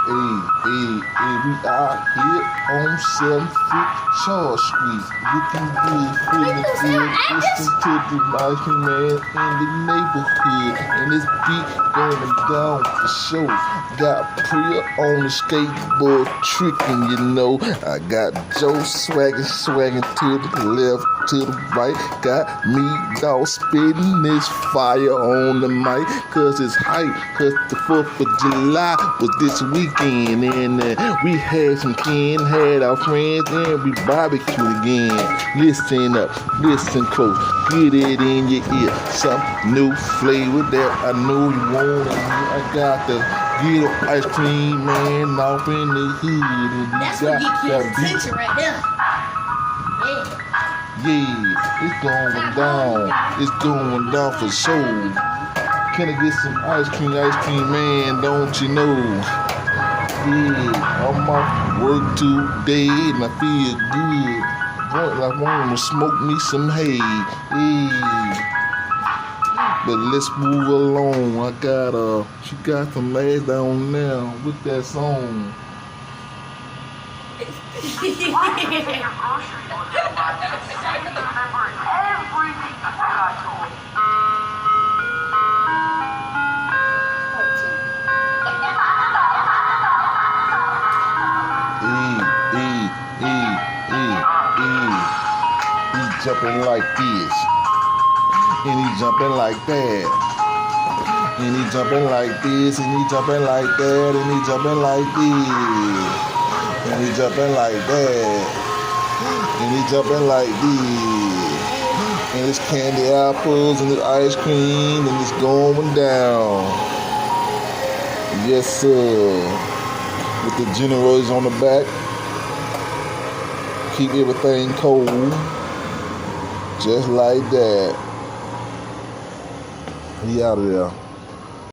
We out here on 7th Charles Street, looking good, feeling good, listening to the ice cream man in the neighborhood, and this beat going down for sure. Got Priya on the skateboard tricking, you know. I got Joe swagging to the left, to the right. Got me dog spitting this fire on the mic, cause it's hype, cause the 4th of July was this weekend, and we had some kin, had our friends, and we barbecued again. Listen up, listen close, get it in your ear. Some new flavor that I know you want. I got the ghetto ice cream man off in the hood, and that's what get kids' attention right there. Yeah, it's going down. It's going down for sure. Can I get some ice cream man, don't you know? Yeah, I'm off work today and I feel good. I want to smoke me some hay. Yeah. But let's move along. She got some legs down now with that song. He jumping like this, and he jumping like that, and he jumping like this, and he jumping like that, and he jumping like this, and he jumping like that, and he jumping like this, and it's candy apples and it's ice cream and it's going down. Yes sir, with the generators on the back, keep everything cold, just like that. He out of there.